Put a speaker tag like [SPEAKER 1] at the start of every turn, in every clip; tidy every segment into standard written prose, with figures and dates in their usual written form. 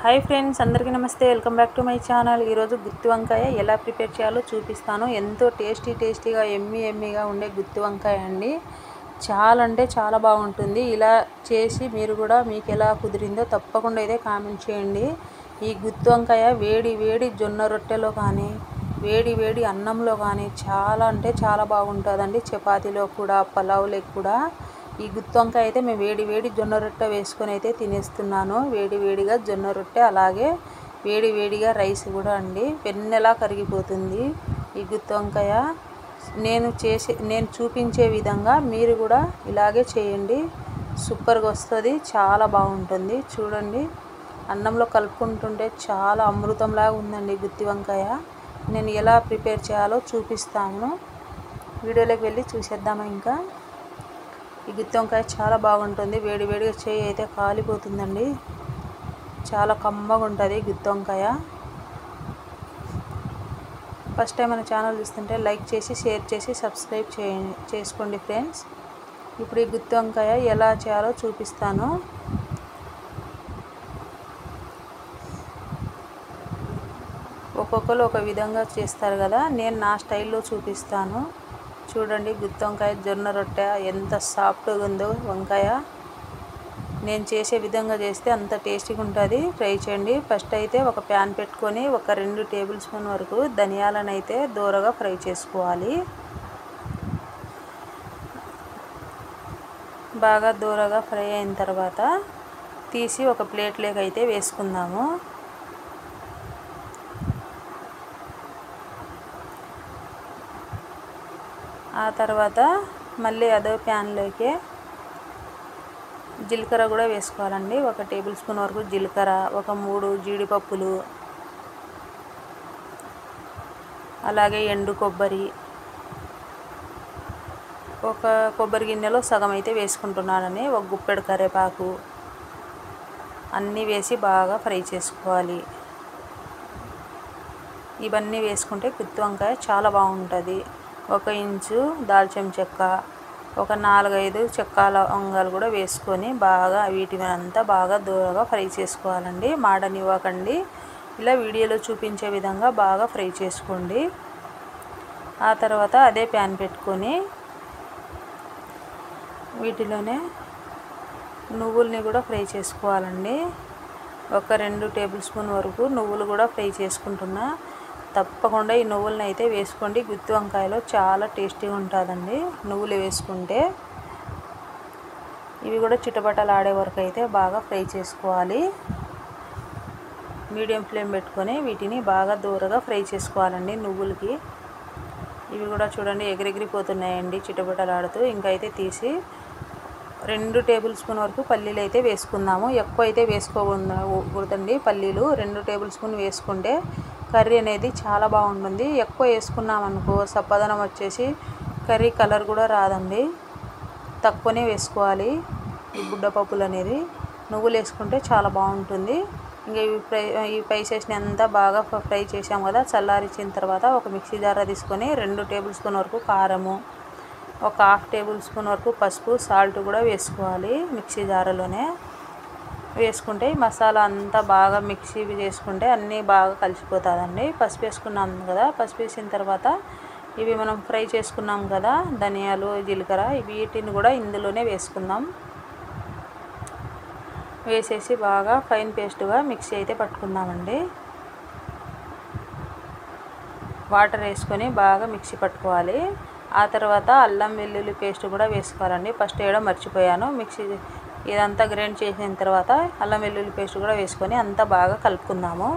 [SPEAKER 1] Hi friends, అందరికీ నమస్తే. Welcome back to my channel. ఈరోజు గుత్తి వంకాయ ఎలా ప్రిపేర్ చేయాలో చూపిస్తాను. ఎంతో టేస్టీగా ఎమ్మీగా ఉండే గుత్తి వంకాయ అండి. చాలా అంటే చాలా బాగుంటుంది. ఇలా చేసి మీరు కూడా మీకు ఎలా కుదిరిందో తప్పకుండా అయితే కామెంట్ చేయండి. ఈ గుత్తి వంకాయ వేడి జొన్న రొట్టెలో కానీ వేడి అన్నంలో కానీ చాలా అంటే చాలా బాగుంటుందండి. చపాతీలో కూడా, పలావులకు కూడా ఈ గుత్తి వంకాయ అయితే మేము వేడి జొన్న రొట్టె వేసుకొని అయితే తినేస్తున్నాను. వేడిగా జొన్న రొట్టె, అలాగే వేడిగా రైస్ కూడా అండి. వెన్నెలా కరిగిపోతుంది ఈ గుత్తి వంకాయ. నేను చూపించే విధంగా మీరు కూడా ఇలాగే చేయండి. సూపర్గా వస్తుంది, చాలా బాగుంటుంది. చూడండి, అన్నంలో కలుపుకుంటుంటే చాలా అమృతంలాగా ఉందండి గుత్తి వంకాయ. నేను ఎలా ప్రిపేర్ చేయాలో చూపిస్తాను. వీడియోలోకి వెళ్ళి చూసేద్దామా. ఇంకా ఈ గుత్తి వంకాయ చాలా బాగుంటుంది. వేడిగా చేయి అయితే కాలిపోతుందండి. చాలా కమ్మగా ఉంటుంది గుత్తి వంకాయ. ఫస్ట్ టైం మన ఛానల్ చూస్తుంటే లైక్ చేసి, షేర్ చేసి, సబ్స్క్రైబ్ చేసుకోండి ఫ్రెండ్స్. ఇప్పుడు ఈ గుత్తి వంకాయ ఎలా చేయాలో చూపిస్తాను. ఒక్కొక్కరు ఒక విధంగా చేస్తారు కదా, నేను నా స్టైల్లో చూపిస్తాను. చూడండి, గుత్తి వంకాయ జొన్న రొట్టె ఎంత సాఫ్ట్గా ఉందో వంకాయ. నేను చేసే విధంగా చేస్తే అంత టేస్టీగా ఉంటుంది. ట్రై చేయండి. ఫస్ట్ అయితే ఒక ప్యాన్ పెట్టుకొని ఒక 2 టేబుల్ స్పూన్ వరకు ధనియాలను అయితే దూరగా ఫ్రై చేసుకోవాలి. బాగా దూరగా ఫ్రై అయిన తర్వాత తీసి ఒక ప్లేట్లోకి అయితే వేసుకుందాము. ఆ తర్వాత మళ్ళీ అదే ప్యాన్లోకి జీలకర్ర కూడా వేసుకోవాలండి. ఒక టేబుల్ స్పూన్ వరకు జీలకర్ర, ఒక 3 జీడిపప్పులు, అలాగే ఎండు కొబ్బరి, ఒక కొబ్బరి గిన్నెలో సగం అయితే వేసుకుంటున్నానని, ఒక గుప్పెడు కరివేపాకు అన్నీ వేసి బాగా ఫ్రై చేసుకోవాలి. ఇవన్నీ వేసుకుంటే గుత్తి వంకాయ చాలా బాగుంటుంది. 1 ఇంచు దాల్చిన చెక్క, ఒక 4-5 చెక్క లవంగాలు కూడా వేసుకొని బాగా వీటిని అంతా బాగా దూరగా ఫ్రై చేసుకోవాలండి. మాడనివ్వకండి. ఇలా వీడియోలో చూపించే విధంగా బాగా ఫ్రై చేసుకోండి. ఆ తర్వాత అదే ప్యాన్ పెట్టుకొని వీటిలోనే నువ్వుల్ని కూడా ఫ్రై చేసుకోవాలండి. ఒక 2 టేబుల్ స్పూన్ వరకు నువ్వులు కూడా ఫ్రై చేసుకుంటున్నా. తప్పకుండా ఈ నువ్వులను అయితే వేసుకోండి. గుత్తి వంకాయలో చాలా టేస్టీగా ఉంటుందండి నువ్వులు వేసుకుంటే. ఇవి కూడా చిటపటలాడే వరకు అయితే బాగా ఫ్రై చేసుకోవాలి. మీడియం ఫ్లేమ్ పెట్టుకొని వీటిని బాగా దూరగా ఫ్రై చేసుకోవాలండి నువ్వులకి. ఇవి కూడా చూడండి ఎగిరిపోతున్నాయండి చిటపటలాడుతూ. ఇంకైతే తీసి 2 టేబుల్ స్పూన్ వరకు పల్లీలు అయితే వేసుకుందాము. ఎక్కువ అయితే వేసుకోకూడదండి పల్లీలు. 2 టేబుల్ స్పూన్ వేసుకుంటే కర్రీ అనేది చాలా బాగుంటుంది. ఎక్కువ వేసుకున్నామనుకో సప్పదనం వచ్చేసి కర్రీ కలర్ కూడా రాదండి. తక్కువనే వేసుకోవాలి ఈ బుడ్డపప్పులు అనేది. నువ్వులు వేసుకుంటే చాలా బాగుంటుంది. ఇంకా ఈ స్పైసెస్ని అంతా బాగా ఫ్రై చేసాం కదా, చల్లారించిన తర్వాత ఒక మిక్సీ జార్ తీసుకొని 2 టేబుల్ స్పూన్ వరకు కారము, ఒక 1/2 టేబుల్ స్పూన్ వరకు పసుపు, సాల్ట్ కూడా వేసుకోవాలి. మిక్సీ జార్లోనే వేసుకుంటే మసాలా అంతా బాగా మిక్సీ చేసుకుంటే అన్నీ బాగా కలిసిపోతుందండి. పసుపు వేసుకున్నాం కదా, పసుపు వేసిన తర్వాత ఇవి మనం ఫ్రై చేసుకున్నాం కదా ధనియాలు, జీలకర్ర, వీటిని కూడా ఇందులోనే వేసుకుందాం. వేసేసి బాగా ఫైన్ పేస్ట్గా మిక్సీ అయితే పట్టుకుందామండి. వాటర్ వేసుకొని బాగా మిక్సీ పట్టుకోవాలి. ఆ తర్వాత అల్లం వెల్లుల్లి పేస్ట్ కూడా వేసుకోవాలండి. ఫస్ట్ వేయడం మర్చిపోయాను. మిక్సీ ఇదంతా గ్రైండ్ చేసిన తర్వాత అల్లం వెల్లుల్లి పేస్ట్ కూడా వేసుకొని అంతా బాగా కలుపుకుందాము.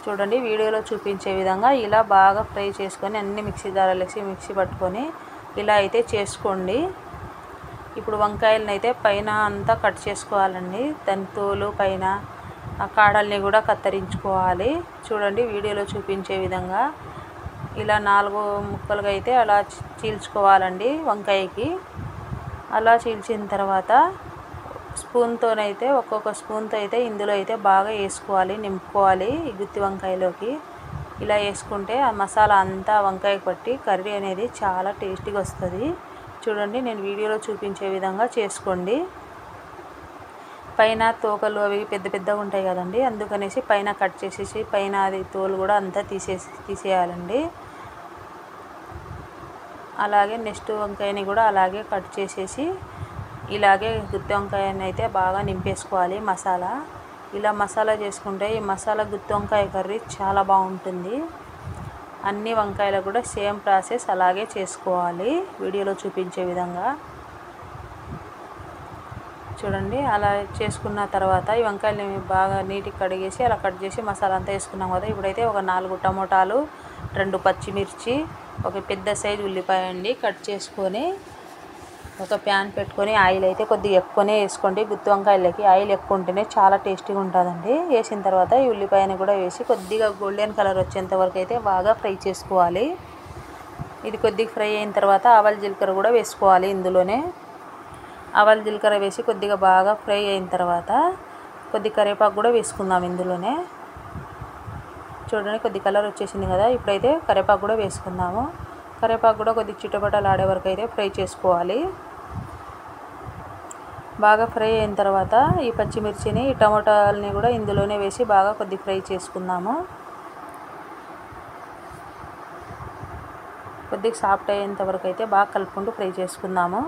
[SPEAKER 1] చూడండి, వీడియోలో చూపించే విధంగా ఇలా బాగా ఫ్రై చేసుకొని అన్ని మిక్సీ జార్లోకి మిక్సీ పట్టుకొని ఇలా అయితే చేసుకోండి. ఇప్పుడు వంకాయలను అయితే పైన అంతా కట్ చేసుకోవాలండి. దాని తోలు పైన ఆ కాడల్ని కూడా కత్తిరించుకోవాలి. చూడండి, వీడియోలో చూపించే విధంగా ఇలా 4 ముక్కలుగా అయితే అలా చీల్చుకోవాలండి వంకాయకి. అలా చీల్చిన తర్వాత స్పూన్తోనైతే ఒక్కొక్క స్పూన్తో అయితే ఇందులో అయితే బాగా వేసుకోవాలి, నింపుకోవాలి ఈ గుత్తి వంకాయలోకి. ఇలా వేసుకుంటే ఆ మసాలా అంతా వంకాయకి పట్టి కర్రీ అనేది చాలా టేస్టీగా వస్తుంది. చూడండి, నేను వీడియోలో చూపించే విధంగా చేసుకోండి. పైన తోకలు అవి పెద్ద పెద్దగా ఉంటాయి కదండి, అందుకనేసి పైన కట్ చేసేసి పైన అది తోలు కూడా అంతా తీసేయాలండి. అలాగే నెక్స్ట్ వంకాయని కూడా అలాగే కట్ చేసేసి ఇలాగే గుత్తి వంకాయని అయితే బాగా నింపేసుకోవాలి మసాలా. ఇలా మసాలా చేసుకుంటే ఈ మసాలా గుత్తి వంకాయ కర్రీ చాలా బాగుంటుంది. అన్ని వంకాయలు కూడా సేమ్ ప్రాసెస్ అలాగే చేసుకోవాలి, వీడియోలో చూపించే విధంగా. చూడండి, అలా చేసుకున్న తర్వాత ఈ వంకాయలని బాగా నీట్గా కడిగేసి అలా కట్ చేసి మసాలా అంతా వేసుకున్నాం కదా. ఇప్పుడైతే ఒక 4 టమోటాలు, 2 పచ్చిమిర్చి, ఒక పెద్ద సైజు ఉల్లిపాయ అండి కట్ చేసుకొని ఒక ప్యాన్ పెట్టుకొని ఆయిల్ అయితే కొద్దిగా ఎక్కువనే వేసుకోండి. గుత్తి వంకాయలకి ఆయిల్ ఎక్కువ ఉంటేనే చాలా టేస్టీగా ఉంటుందండి. వేసిన తర్వాత ఈ ఉల్లిపాయని కూడా వేసి కొద్దిగా గోల్డెన్ కలర్ వచ్చేంత వరకు అయితే బాగా ఫ్రై చేసుకోవాలి. ఇది కొద్దిగా ఫ్రై అయిన తర్వాత ఆవాల జీలకర్ర కూడా వేసుకోవాలి. ఇందులోనే ఆవాల జీలకర్ర వేసి కొద్దిగా బాగా ఫ్రై అయిన తర్వాత కొద్ది కరివేపాకు కూడా వేసుకుందాం ఇందులోనే. చూడండి, కొద్ది కలర్ వచ్చేసింది కదా. ఇప్పుడైతే కరివేపాకు కూడా వేసుకుందాము. కరివేపాకు కూడా కొద్ది చిటపటలు ఆడే వరకు అయితే ఫ్రై చేసుకోవాలి. బాగా ఫ్రై అయిన తర్వాత ఈ పచ్చిమిర్చిని, ఈ టమోటాలని కూడా ఇందులోనే వేసి బాగా కొద్ది ఫ్రై చేసుకుందాము. కొద్దిగా సాఫ్ట్ అయ్యేంత వరకు అయితే బాగా కలుపుకుంటూ ఫ్రై చేసుకుందాము.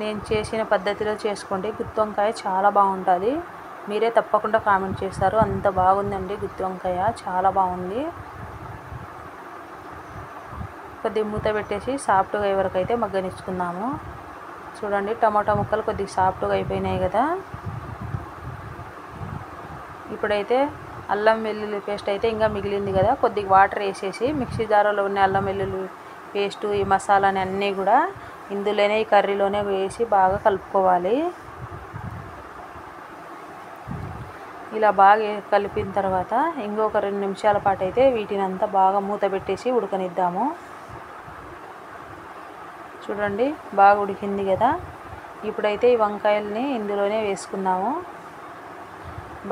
[SPEAKER 1] నేను చేసిన పద్ధతిలో చేసుకోండి, గుత్తి వంకాయ చాలా బాగుంటుంది. మీరే తప్పకుండా కామెంట్ చేస్తారు, అంత బాగుందండి గుత్తి వంకాయ, చాలా బాగుంది. కొద్దిగా మూత పెట్టేసి సాఫ్ట్గా అయ్యే వరకు అయితే మగ్గనిచ్చుకుందాము. చూడండి, టమాటా ముక్కలు కొద్దిగా సాఫ్ట్గా అయిపోయినాయి కదా. ఇప్పుడైతే అల్లం వెల్లుల్లి పేస్ట్ అయితే ఇంకా మిగిలింది కదా, కొద్దిగా వాటర్ వేసేసి మిక్సీ జార్లో ఉన్న అల్లం వెల్లుల్లి పేస్టు, ఈ మసాలాని అన్నీ కూడా ఇందులోనే ఈ కర్రీలోనే వేసి బాగా కలుపుకోవాలి. ఇలా బాగా కలిపిన తర్వాత ఇంకొక 2 నిమిషాల పాటు అయితే వీటిని అంతా బాగా మూత పెట్టేసి ఉడకనిద్దాము. చూడండి, బాగా ఉడికింది కదా. ఇప్పుడైతే ఈ వంకాయలని ఇందులోనే వేసుకుందాము.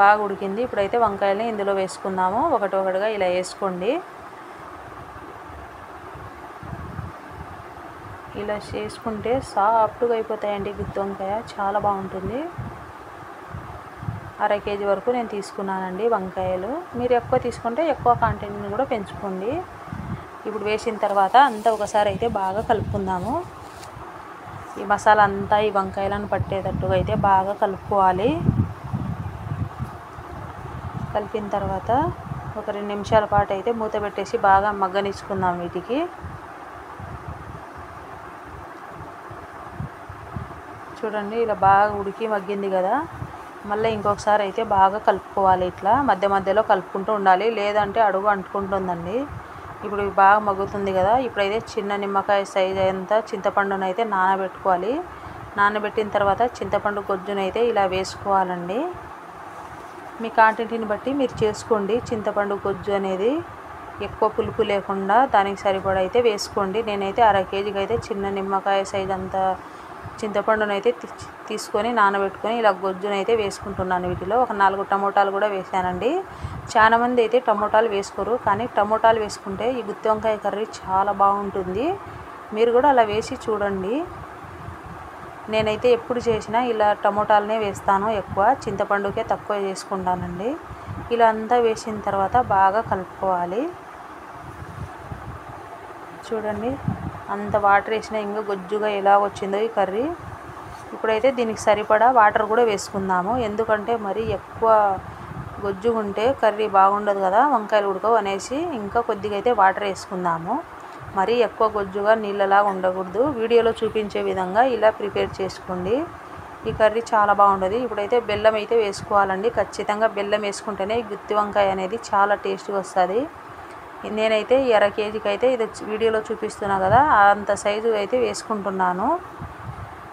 [SPEAKER 1] బాగా ఉడికింది. ఇప్పుడైతే వంకాయలని ఇందులో వేసుకుందాము. ఒకటొకటిగా ఇలా వేసుకోండి. ఇలా చేసుకుంటే సాఫ్ట్గా అయిపోతాయండి గుత్తి వంకాయ, చాలా బాగుంటుంది. 1/2 కేజీ వరకు నేను తీసుకున్నానండి వంకాయలు. మీరు ఎక్కువ తీసుకుంటే ఎక్కువ క్వాంటిటీని కూడా పెంచుకోండి. ఇప్పుడు వేసిన తర్వాత అంతా ఒకసారి అయితే బాగా కలుపుకుందాము. ఈ మసాలా అంతా ఈ వంకాయలను పట్టేటట్టుగా అయితే బాగా కలుపుకోవాలి. కలిపిన తర్వాత ఒక 2 నిమిషాల పాటు అయితే మూత పెట్టేసి బాగా మగ్గనిచ్చుకుందాం వీటికి. చూడండి, ఇలా బాగా ఉడికి మగ్గింది కదా. మళ్ళీ ఇంకొకసారి అయితే బాగా కలుపుకోవాలి. ఇట్లా మధ్య మధ్యలో కలుపుకుంటూ ఉండాలి, లేదంటే అడుగు అంటుకుంటుందండి. ఇప్పుడు బాగా మగ్గుతుంది కదా. ఇప్పుడైతే చిన్న నిమ్మకాయ సైజ్ అంతా చింతపండును అయితే నానబెట్టుకోవాలి. నానబెట్టిన తర్వాత చింతపండు గొజ్జును అయితే ఇలా వేసుకోవాలండి. మీ క్వాంటిటీని బట్టి మీరు చేసుకోండి. చింతపండు గొజ్జు అనేది ఎక్కువ పులుపు లేకుండా దానికి సరిపడా అయితే వేసుకోండి. నేనైతే 1/2 కేజీకి అయితే చిన్న నిమ్మకాయ సైజ్ అంతా చింతపండును అయితే తీసుకొని నానబెట్టుకొని ఇలా గొజ్జును అయితే వేసుకుంటున్నాను. వీటిలో ఒక 4 టమోటాలు కూడా వేసానండి. చాలామంది అయితే టమోటాలు వేసుకోరు, కానీ టమోటాలు వేసుకుంటే ఈ గుత్తి వంకాయ కర్రీ చాలా బాగుంటుంది. మీరు కూడా అలా వేసి చూడండి. నేనైతే ఎప్పుడు చేసినా ఇలా టమోటాలనే వేస్తాను, ఎక్కువ చింతపండుకే తక్కువ చేసుకుంటానండి. ఇలా అంతా వేసిన తర్వాత బాగా కలుపుకోవాలి. చూడండి, అంత వాటర్ వేసినా ఇంకా గొజ్జుగా ఎలా వచ్చిందో ఈ కర్రీ. ఇప్పుడైతే దీనికి సరిపడా వాటర్ కూడా వేసుకుందాము, ఎందుకంటే మరి ఎక్కువ గొజ్జు ఉంటే కర్రీ బాగుండదు కదా, వంకాయలు ఉడకవు అనేసి ఇంకా కొద్దిగా అయితే వాటర్ వేసుకుందాము. మరీ ఎక్కువ గొజ్జుగా నీళ్ళలాగా ఉండకూడదు. వీడియోలో చూపించే విధంగా ఇలా ప్రిపేర్ చేసుకోండి, ఈ కర్రీ చాలా బాగుంటుంది. ఇప్పుడైతే బెల్లం అయితే వేసుకోవాలండి, ఖచ్చితంగా బెల్లం వేసుకుంటేనే గుత్తి వంకాయ అనేది చాలా టేస్ట్గా వస్తుంది. నేనైతే 1/2 కేజీకి అయితే ఇది వీడియోలో చూపిస్తున్నా కదా, అంత సైజు అయితే వేసుకుంటున్నాను.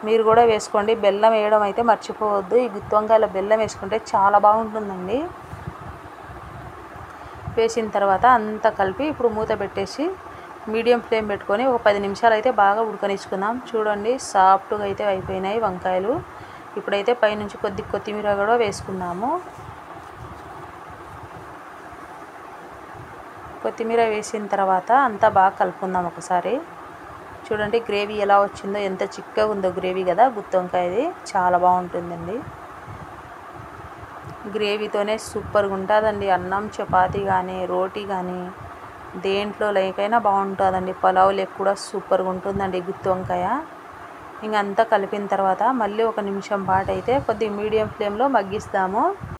[SPEAKER 1] మీరు కూడా వేసుకోండి. బెల్లం వేయడం అయితే మర్చిపోవద్దు. ఈ గుత్తి వంకాయలో బెల్లం వేసుకుంటే చాలా బాగుంటుందండి. వేసిన తర్వాత అంతా కలిపి ఇప్పుడు మూత పెట్టేసి మీడియం ఫ్లేమ్ పెట్టుకొని ఒక 10 నిమిషాలు అయితే బాగా ఉడకనిచ్చుకుందాం. చూడండి, సాఫ్ట్గా అయితే అయిపోయినాయి వంకాయలు. ఇప్పుడైతే పైనుంచి కొత్తిమీర కూడా వేసుకుందాము. కొత్తిమీర వేసిన తర్వాత అంతా బాగా కలుపుకుందాం ఒకసారి. చూడండి గ్రేవీ ఎలా వచ్చిందో, ఎంత చిక్కగా ఉందో గ్రేవీ కదా గుత్తి వంకాయది. చాలా బాగుంటుందండి. గ్రేవీతోనే సూపర్గా ఉంటుందండి. అన్నం చపాతీ కానీ రోటీ కానీ దేంట్లో లేకైనా బాగుంటుందండి. పలావులకు కూడా సూపర్గా ఉంటుందండి గుత్తి వంకాయ. ఇంకంతా కలిపిన తర్వాత మళ్ళీ 1 నిమిషం పాటు అయితే కొద్దిగా మీడియం ఫ్లేమ్లో మగ్గిస్తాము.